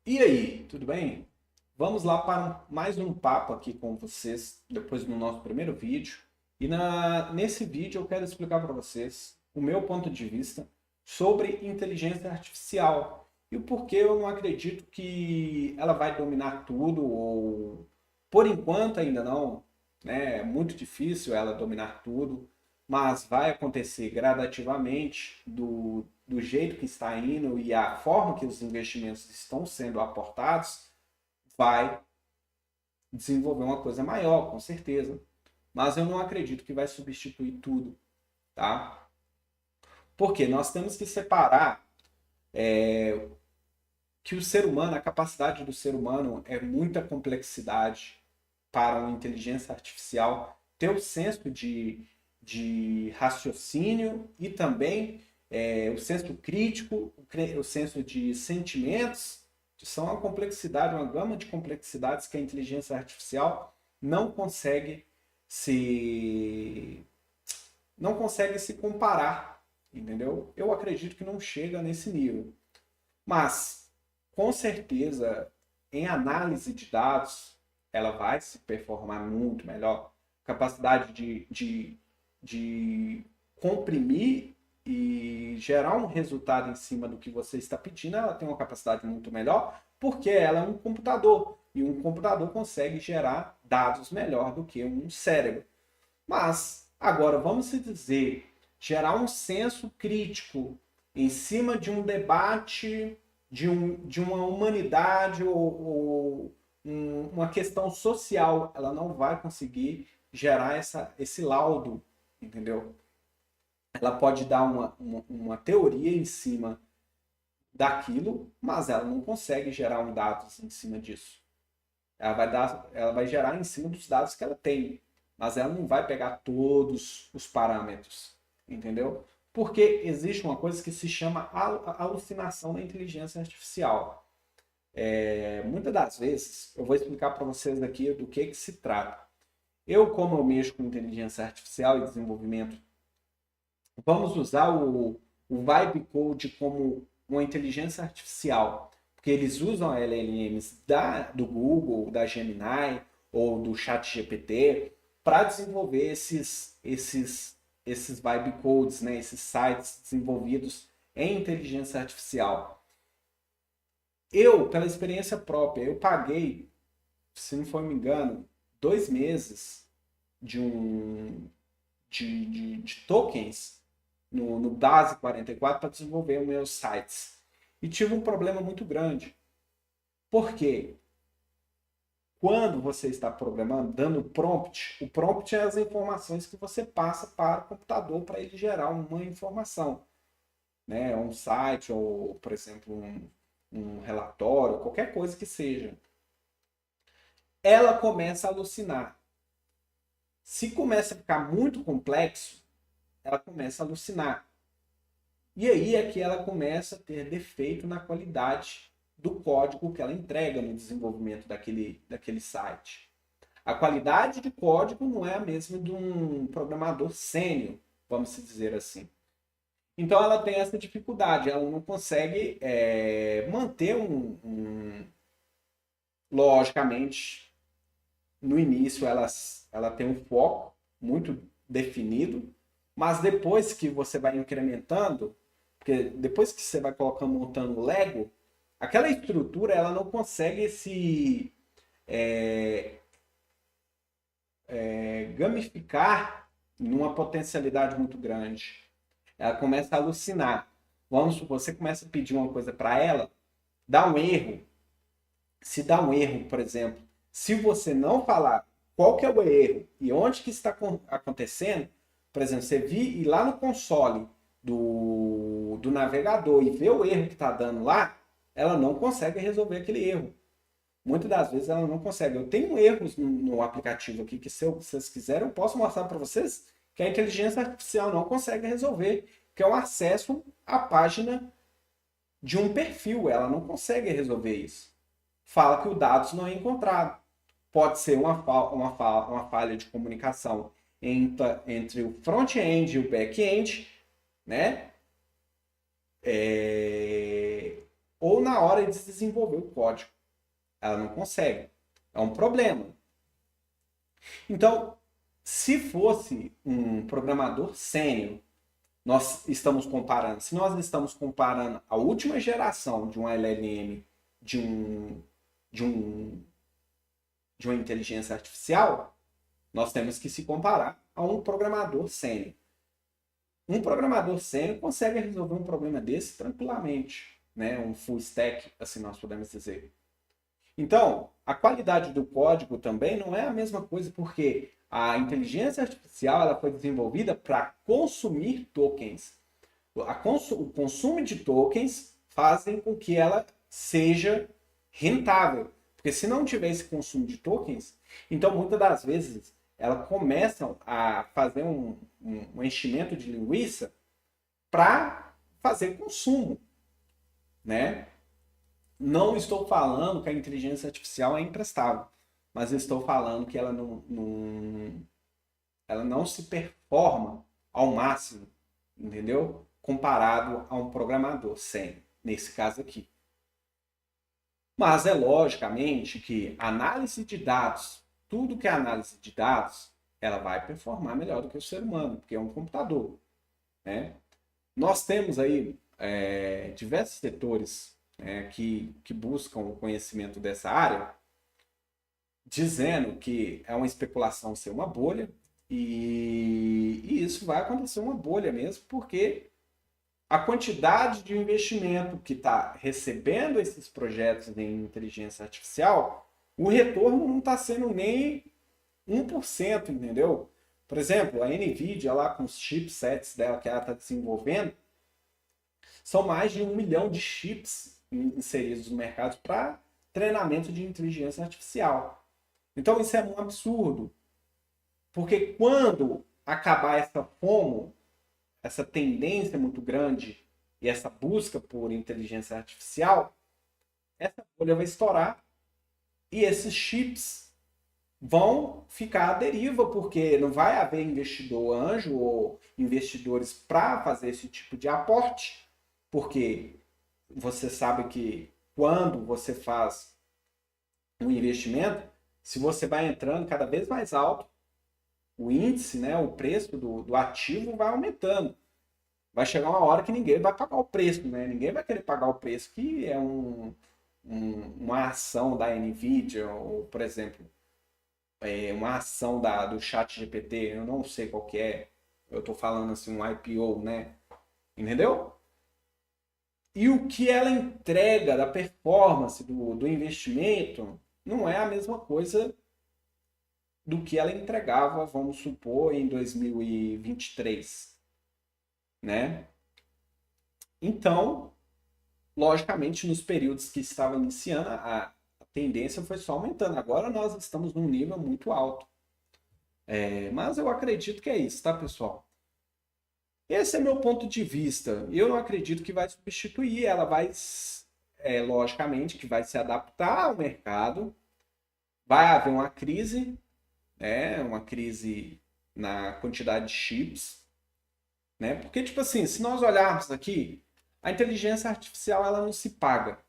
E aí, tudo bem? Vamos lá para mais um papo aqui com vocês, depois do nosso primeiro vídeo. Nesse vídeo eu quero explicar para vocês o meu ponto de vista sobre inteligência artificial e o porquê eu não acredito que ela vai dominar tudo, ou por enquanto ainda não, né? É muito difícil ela dominar tudo, mas vai acontecer gradativamente do jeito que está indo e a forma que os investimentos estão sendo aportados, vai desenvolver uma coisa maior, com certeza. Mas eu não acredito que vai substituir tudo, tá? Porque nós temos que separar que o ser humano, a capacidade do ser humano é muita complexidade para uma inteligência artificial ter o senso de raciocínio e também o senso crítico, o senso de sentimentos, são uma complexidade, uma gama de complexidades que a inteligência artificial não consegue se não consegue se comparar, entendeu? Eu acredito que não chega nesse nível. Mas, com certeza, em análise de dados, ela vai se performar muito melhor. Capacidade de comprimir e gerar um resultado em cima do que você está pedindo, ela tem uma capacidade muito melhor, porque ela é um computador. E um computador consegue gerar dados melhor do que um cérebro. Mas, agora, vamos se dizer, gerar um senso crítico em cima de um debate de uma humanidade ou uma questão social, ela não vai conseguir gerar esse laudo, entendeu? Ela pode dar uma teoria em cima daquilo, mas ela não consegue gerar um dado em cima disso. Ela vai gerar em cima dos dados que ela tem, mas ela não vai pegar todos os parâmetros, entendeu? Porque existe uma coisa que se chama alucinação da inteligência artificial. Muitas das vezes, eu vou explicar para vocês aqui do que se trata. Como eu mexo com inteligência artificial e desenvolvimento, vamos usar o Vibe Code como uma inteligência artificial, porque eles usam LLMs do Google, da Gemini ou do ChatGPT para desenvolver esses Vibe Codes, né, esses sites desenvolvidos em inteligência artificial. Pela experiência própria, eu paguei, se não for me engano, 2 meses de de tokens no Base 44 para desenvolver os meus sites. E tive um problema muito grande. Por quê? Quando você está programando, dando prompt, o prompt é as informações que você passa para o computador para ele gerar uma informação, né? Um site ou, por exemplo, um relatório, qualquer coisa que seja. Ela começa a alucinar. Se começa a ficar muito complexo, ela começa a alucinar. E aí é que ela começa a ter defeito na qualidade do código que ela entrega no desenvolvimento daquele site. A qualidade de código não é a mesma de um programador sênior, vamos dizer assim. Então ela tem essa dificuldade, ela não consegue manter logicamente, no início ela tem um foco muito definido, mas depois que você vai incrementando, porque depois que você vai colocando, montando Lego, aquela estrutura ela não consegue se gamificar numa potencialidade muito grande. Ela começa a alucinar. Vamos supor, você começa a pedir uma coisa para ela, dá um erro. Se dá um erro, por exemplo, se você não falar qual que é o erro e onde que está acontecendo, por exemplo, você ir lá no console do navegador e ver o erro que está dando lá, ela não consegue resolver aquele erro. Muitas das vezes ela não consegue. Eu tenho erros no aplicativo aqui que, se vocês quiserem, eu posso mostrar para vocês que a inteligência artificial não consegue resolver, que é o acesso à página de um perfil. Ela não consegue resolver isso. Fala que o dados não é encontrado. Pode ser uma falha de comunicação entre o front-end e o back-end, né? ou na hora de desenvolver o código. Ela não consegue. É um problema. Então, se fosse um programador sênior, se nós estamos comparando a última geração de um LLM de um, de um, de uma inteligência artificial, nós temos que se comparar a um programador sênior. Um programador sênior consegue resolver um problema desse tranquilamente, né? Um full stack, assim nós podemos dizer. Então, a qualidade do código também não é a mesma coisa, porque a inteligência artificial ela foi desenvolvida para consumir tokens. O consumo de tokens fazem com que ela seja rentável. Porque se não tiver esse consumo de tokens, então muitas das vezes elas começam a fazer um enchimento de linguiça para fazer consumo, né? Não estou falando que a inteligência artificial é imprestável, mas estou falando que ela não se performa ao máximo, entendeu? Comparado a um programador sênior, nesse caso aqui. Mas é logicamente que análise de dados, tudo que é análise de dados, ela vai performar melhor do que o ser humano, porque é um computador, né? Nós temos aí diversos setores que buscam o conhecimento dessa área, dizendo que é uma especulação ser uma bolha, e isso vai acontecer uma bolha mesmo, porque a quantidade de investimento que está recebendo esses projetos em inteligência artificial, o retorno não está sendo nem 1%, entendeu? Por exemplo, a NVIDIA lá com os chipsets dela que ela está desenvolvendo, são mais de 1 milhão de chips inseridos no mercado para treinamento de inteligência artificial. Então isso é um absurdo, porque quando acabar essa FOMO, essa tendência muito grande e essa busca por inteligência artificial, essa bolha vai estourar e esses chips vão ficar à deriva, porque não vai haver investidor anjo ou investidores para fazer esse tipo de aporte, porque você sabe que quando você faz um investimento, se você vai entrando cada vez mais alto, o índice, né, o preço do ativo vai aumentando. Vai chegar uma hora que ninguém vai pagar o preço, né? Ninguém vai querer pagar o preço, que é uma ação da NVIDIA, ou, por exemplo, uma ação do ChatGPT, eu não sei qual que é, eu estou falando assim, um IPO, né? Entendeu? E o que ela entrega da performance do investimento não é a mesma coisa do que ela entregava, vamos supor, em 2023, né? Então, logicamente, nos períodos que estava iniciando, a tendência foi só aumentando. Agora nós estamos num nível muito alto. Mas eu acredito que é isso, tá, pessoal? Esse é meu ponto de vista. Eu não acredito que vai substituir. Ela vai, logicamente, que vai se adaptar ao mercado. Vai haver uma crise, né? Uma crise na quantidade de chips, né? Porque, tipo assim, se nós olharmos aqui, a inteligência artificial ela não se paga.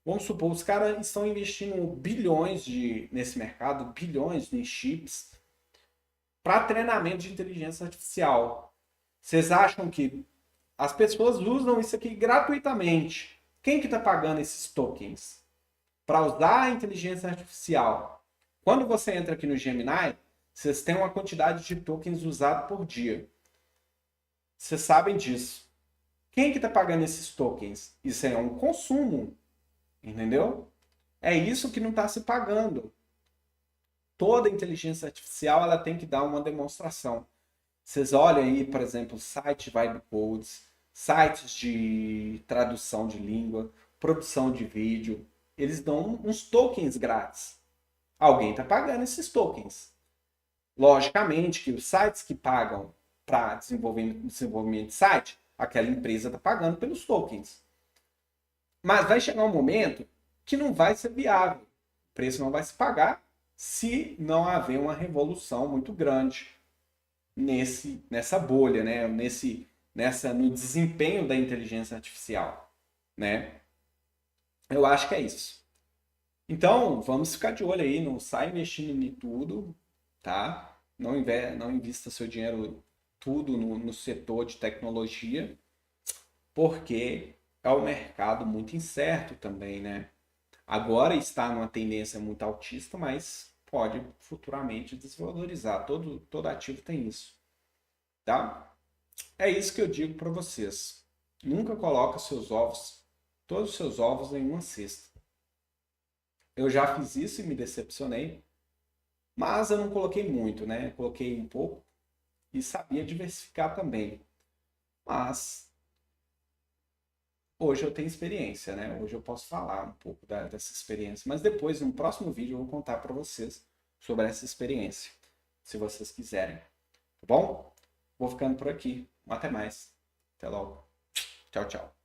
Vamos supor, os caras estão investindo bilhões nesse mercado, bilhões em chips para treinamento de inteligência artificial. Vocês acham que as pessoas usam isso aqui gratuitamente? Quem que está pagando esses tokens para usar a inteligência artificial? Quando você entra aqui no Gemini, vocês têm uma quantidade de tokens usados por dia. Vocês sabem disso. Quem que está pagando esses tokens? Isso é um consumo, entendeu? É isso que não está se pagando. Toda inteligência artificial ela tem que dar uma demonstração. Vocês olham aí, por exemplo, site Vibe Codes, sites de tradução de língua, produção de vídeo, eles dão uns tokens grátis. Alguém está pagando esses tokens. Logicamente que os sites que pagam para desenvolvimento de site, aquela empresa está pagando pelos tokens. Mas vai chegar um momento que não vai ser viável. O preço não vai se pagar se não haver uma revolução muito grande nessa bolha, né? No desempenho da inteligência artificial, né? Eu acho que é isso. Então, vamos ficar de olho aí, não sai investindo em tudo, tá? Não invista seu dinheiro tudo no setor de tecnologia, porque é um mercado muito incerto também, né? Agora está numa tendência muito altista, mas pode futuramente desvalorizar. Todo ativo tem isso, tá? É isso que eu digo para vocês. Nunca coloque todos os seus ovos em uma cesta. Eu já fiz isso e me decepcionei, mas eu não coloquei muito, né? Coloquei um pouco e sabia diversificar também. Mas hoje eu tenho experiência, né? Hoje eu posso falar um pouco dessa experiência. Mas depois, no próximo vídeo, eu vou contar para vocês sobre essa experiência, se vocês quiserem. Tá bom? Vou ficando por aqui. Até mais. Até logo. Tchau, tchau.